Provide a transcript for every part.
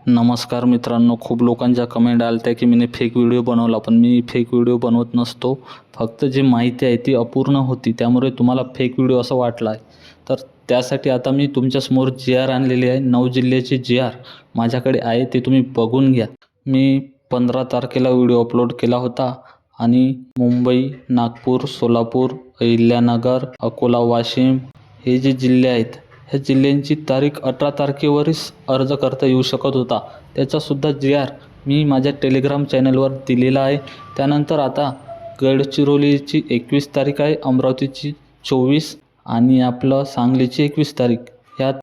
नमस्कार मित्रांनो, खूप लोकांच्या कमेंट आल्या की मी फेक व्हिडिओ बनवला, पण मी फेक व्हिडिओ बनवत नसतो. फक्त जी माहिती आहे ती अपूर्ण होती, त्यामुळे तुम्हाला फेक व्हिडिओ असं वाटला आहे. तर त्यासाठी आता मी तुमच्यासमोर GR आणलेली आहे. 9 जिल्ह्याची GR माझ्याकडे आहे, ते तुम्ही बघून घ्या. मी 15 तारखेला व्हिडिओ अपलोड केला होता आणि मुंबई, नागपूर, सोलापूर, अहिल्यानगर, अकोला, वाशिम हे जे जिल्हे आहेत, ह्या जिल्ह्यांची तारीख 18 तारखेवरच अर्ज करता येऊ शकत होता. त्याचासुद्धा GR मी माझ्या टेलिग्राम चॅनलवर दिलेला आहे. त्यानंतर आता गडचिरोलीची 21 तारीख आहे, अमरावतीची 24 आणि आपलं सांगलीची 21 तारीख.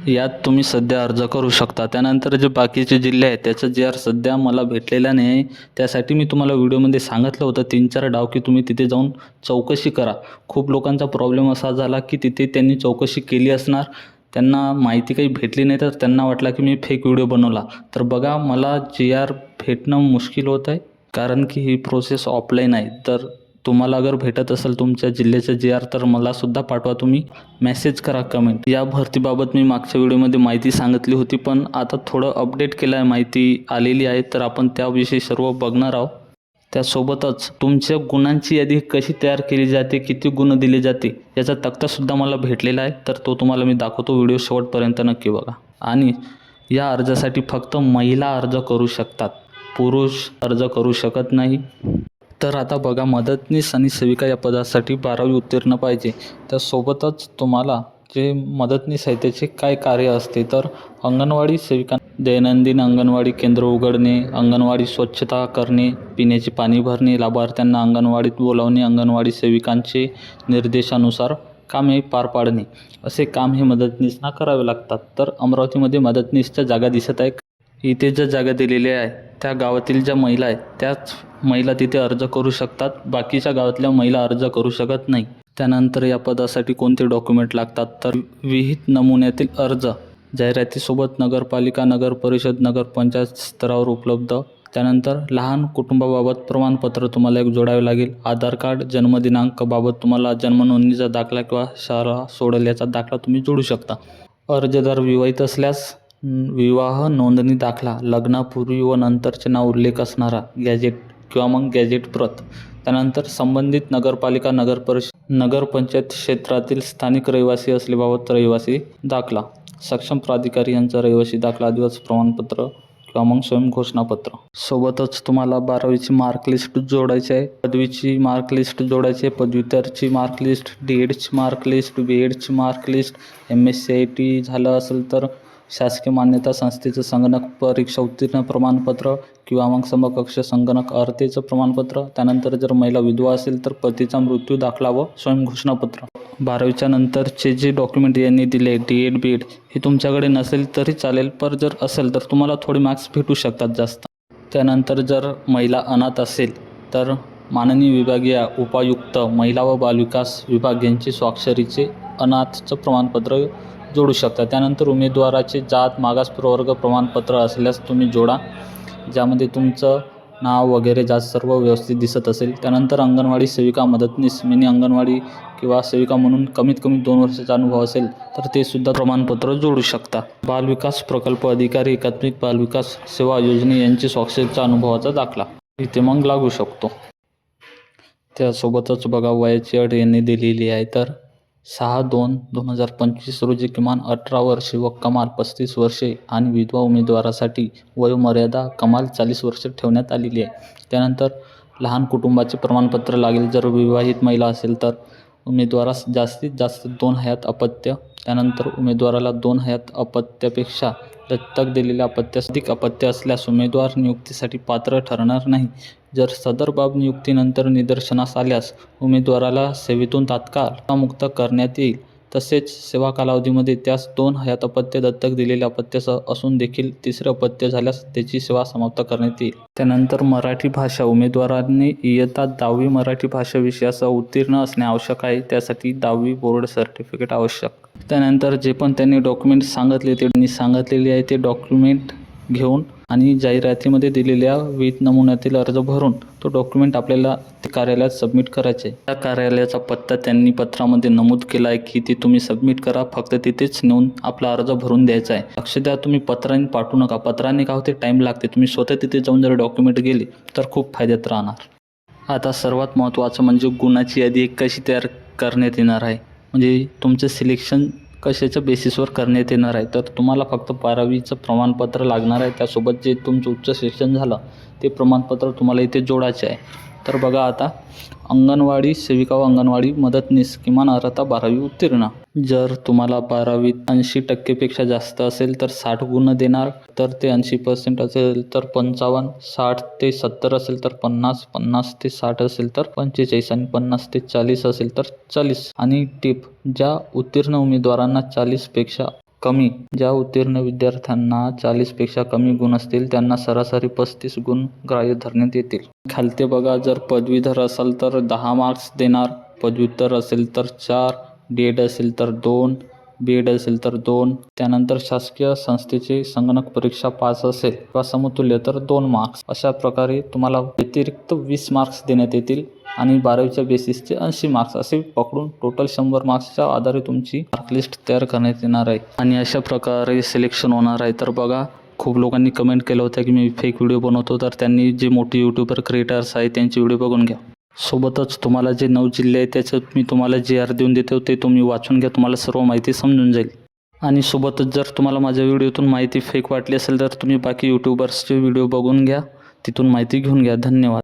यात तुम्ही सध्या अर्ज करू शकता. त्यानंतर जे बाकीचे जिल्हे आहेत त्याचा GR सध्या मला भेटलेला नाही आहे. त्यासाठी मी तुम्हाला व्हिडिओमध्ये सांगितलं होतं 3-4 डाव की तुम्ही तिथे जाऊन चौकशी करा. खूप लोकांचा प्रॉब्लेम असा झाला की तिथे त्यांनी चौकशी केली असणार, त्यांना माहिती काही भेटली नाही, तर त्यांना वाटलं की मी फेक व्हिडिओ बनवला. तर बघा, मला GR भेटणं मुश्किल होत आहे, कारण की ही प्रोसेस ऑफलाईन आहे. तर तुम्हाला अगर भेटत असेल तुमच्या जिल्ह्याचं GR तर मलासुद्धा पाठवा. तुम्ही मेसेज करा, कमेंट. या भरतीबाबत मी मागच्या व्हिडिओमध्ये माहिती सांगितली होती, पण आता थोडं अपडेट केलं आहे, माहिती आलेली आहे, तर आपण त्याविषयी सर्व बघणार आहोत. त्यासोबतच तुमच्या गुणांची यादी कशी तयार केली जाते, किती गुण दिले जाते याचा तक्तासुद्धा मला भेटलेला आहे, तर तो तुम्हाला मी दाखवतो. व्हिडिओ शेवटपर्यंत नक्की बघा. आणि या अर्जासाठी फक्त महिला अर्ज करू शकतात, पुरुष अर्ज करू शकत नाही. तर आता बघा, मदतनीस आणि सेविका या पदासाठी 12वी उत्तीर्ण पाहिजे. त्यासोबतच तुम्हाला जे मदतनीस आहे त्याचे काय कार्य असते, तर अंगणवाडी सेविका दैनंदिन अंगणवाडी केंद्र उघडणे, अंगणवाडी स्वच्छता करणे, पिण्याचे पाणी भरणे, लाभार्थ्यांना अंगणवाडीत बोलावणे, अंगणवाडी सेविकांचे निर्देशानुसार कामे पार पाडणे, असे काम हे मदतनीसना करावे लागतात. तर अमरावतीमध्ये मदतनीसच्या जागा दिसत आहे. इथे ज्या जागा दिलेल्या आहे त्या गावातील ज्या महिला आहेत त्याच महिला तिथे अर्ज करू शकतात. बाकीच्या गावातल्या महिला अर्ज करू शकत नाही. त्यानंतर या पदासाठी कोणते डॉक्युमेंट लागतात, तर विहित नमुन्यातील अर्ज जाहिरातीसोबत नगरपालिका, नगरपरिषद, नगरपंचायत स्तरावर उपलब्ध. त्यानंतर लहान कुटुंबाबाबत प्रमाणपत्र तुम्हाला एक जोडावे लागेल. आधार कार्ड, जन्मदिनांकाबाबत तुम्हाला जन्म नोंदणीचा दाखला किंवा शाळा सोडल्याचा दाखला तुम्ही जोडू शकता. अर्जदार विवाहित असल्यास विवाह नोंदणी दाखला, लग्नापूर्वी व नंतरचे नाव उल्लेख असणारा गॅजेट किंवा मग गॅजेट प्रत. त्यानंतर संबंधित नगरपालिका, नगरपरिषद, नगरपंचायत क्षेत्रातील स्थानिक रहिवासी असल्याबाबत रहिवासी दाखला, सक्षम प्राधिकारी यांचा रहिवासी दाखला, आदिवासी प्रमाणपत्र किंवा मग स्वयंघोषणापत्र. सोबतच तुम्हाला 12वीची मार्कलिस्ट जोडायची आहे, पदवीची मार्कलिस्ट जोडायची आहे, पदव्युत्तरची मार्कलिस्ट, DEDची मार्कलिस्ट, BEdची मार्कलिस्ट, MSc झालं असेल तर शासकीय मान्यता संस्थेचं संगणक परीक्षा उत्तीर्ण प्रमाणपत्र किंवा मग समकक्ष संगणक अर्हतेचं प्रमाणपत्र. त्यानंतर जर महिला विधवा असेल तर पतीचा मृत्यू दाखला व स्वयंघोषणापत्र. 12वीच्या नंतरचे जे डॉक्युमेंट यांनी दिले, DED BEd हे तुमच्याकडे नसेल तरी चालेल, पण जर असेल तर तुम्हाला थोडे मार्क्स भेटू शकतात जास्त. त्यानंतर जर महिला अनाथ असेल तर माननीय विभागीय उपायुक्त महिला व बालविकास विभाग यांचे स्वाक्षरीचे अनाथचं प्रमाणपत्र जोडू शकता. त्यानंतर उमेदवाराचे जात मागास प्रवर्ग प्रमाणपत्र असल्यास तुम्ही जोडा, ज्यामध्ये तुमचं नाव वगैरे जात सर्व व्यवस्थित दिसत असेल. त्यानंतर अंगणवाडी सेविका, मदतनीस, मिनी अंगणवाडी किंवा सेविका म्हणून कमीत कमी 2 वर्षाचा अनुभव असेल तर ते सुद्धा प्रमाणपत्र जोडू शकता. बालविकास प्रकल्प अधिकारी, एकात्मिक बालविकास सेवा योजने यांची स्वाक्षरीचा अनुभवाचा दाखला इथे मग लागू शकतो. त्यासोबतच बघा, वयाची अट यांनी दिलेली आहे, तर 6/2/2025 रोजी किमान 18 वर्षे व कमाल 35 वर्षे आणि विधवा उमेदवारासाठी वयोमर्यादा कमाल 40 वर्षे ठेवण्यात आलेली आहे. त्यानंतर लहान कुटुंबाचे प्रमाणपत्र लागेल. जर विवाहित महिला असेल तर उमेदवारास जास्तीत जास्त 2 हयात अपत्य. त्यानंतर उमेदवाराला 2 हयात अपत्यापेक्षा दत्तक दिलेल्या अपत्यास अधिक अपत्य असल्यास उमेदवार नियुक्तीसाठी पात्र ठरणार नाही. जर सदर बाब नियुक्तीनंतर निदर्शनास आल्यास उमेदवाराला सेवेतून तात्काळ मुक्त करण्यात येईल. तसेच सेवा कालावधीमध्ये त्यास 2 हयात अपत्य दत्तक दिलेल्या अपत्यासह असून देखील तिसरे अपत्य झाल्यास त्याची सेवा समाप्त करण्यात येईल. त्यानंतर मराठी भाषा, उमेदवारांनी इयत्ता 10वी मराठी भाषा विषयासह उत्तीर्ण असणे आवश्यक आहे. त्यासाठी 10वी बोर्ड सर्टिफिकेट आवश्यक. त्यानंतर जे पण त्यांनी डॉक्युमेंट सांगितलेली आहे ते डॉक्युमेंट घेऊन आणि जाहिरातीमध्ये दिलेल्या विविध नमुन्यातील अर्ज भरून तो डॉक्युमेंट आपल्याला ते कार्यालयात सबमिट करायचे. त्या कार्यालयाचा पत्ता त्यांनी पत्रामध्ये नमूद केला आहे की ते तुम्ही सबमिट करा, फक्त तिथेच नेऊन आपला अर्ज भरून द्यायचा आहे. लक्ष द्या, तुम्ही पत्राने पाठवू नका. पत्राने का होते, टाईम लागते. तुम्ही स्वतः तिथे जाऊन जर डॉक्युमेंट गेले तर खूप फायद्यात राहणार. आता सर्वात महत्त्वाचं म्हणजे गुणाची यादी कशी तयार करण्यात येणार आहे, म्हणजे तुमचं सिलेक्शन कशाच्या बेसिसवर करण्यात येणार आहे. तर तुम्हाला फक्त 12वीचं प्रमाणपत्र लागणार आहे. त्यासोबत जे तुमचं उच्च शिक्षण झालं ते प्रमाणपत्र तुम्हाला इथे जोडायचे आहे. तर बघा, आता अंगणवाडी सेविका व अंगणवाडी मदतनीस किमान अर्हता 12वी उत्तीर्ण. जर तुम्हाला 12वीत 80% जास्त असेल तर 60 गुण देणार. तर ते 80% असेल तर 55, 60 ते 70 असेल तर 50, 50 ते 60 असेल तर 45 आणि 50 ते 40 असेल तर 40. आणि टिप, ज्या उत्तीर्ण उमेदवारांना 40पेक्षा कमी, ज्या उत्तीर्ण विद्यार्थ्यांना 40पेक्षा कमी गुण असतील त्यांना सरासरी 35 गुण ग्राह्य धरण्यात येतील. खालते बघा, जर पदवीधर असाल तर 10 मार्क्स देणार, पदव्युत्तर असेल तर 4, डी.एड असेल तर 2, बी.एड असेल तर 2. त्यानंतर शासकीय संस्थेची संगणक परीक्षा पास असेल किंवा समतुल्य तर 2 मार्क्स. अशा प्रकारे तुम्हाला व्यतिरिक्त 20 मार्क्स देण्यात येतील आणि 12वीच्या बेसिसचे 80 मार्क्स असे पकडून टोटल 100 मार्क्सच्या आधारे तुमची मार्कलिस्ट तयार करण्यात येणार आहे आणि अशा प्रकारे सिलेक्शन होणार आहे. तर बघा, खूप लोकांनी कमेंट केलं होतं की मी फेक व्हिडिओ बनवतो, तर त्यांनी जे मोठे यूट्यूबर क्रिएटर्स आहेत त्यांचे व्हिडिओ बघून घ्या. सोबतच तुम्हाला जे 9 जिल्हे आहेत त्याच्यात मी तुम्हाला GR देऊन देतो, ते तुम्ही वाचून घ्या, तुम्हाला सर्व माहिती समजून जाईल. आणि सोबतच जर तुम्हाला माझ्या व्हिडिओतून माहिती फेक वाटली असेल तर तुम्ही बाकी यूट्यूबर्सचे व्हिडिओ बघून घ्या, तिथून माहिती घेऊन घ्या. धन्यवाद.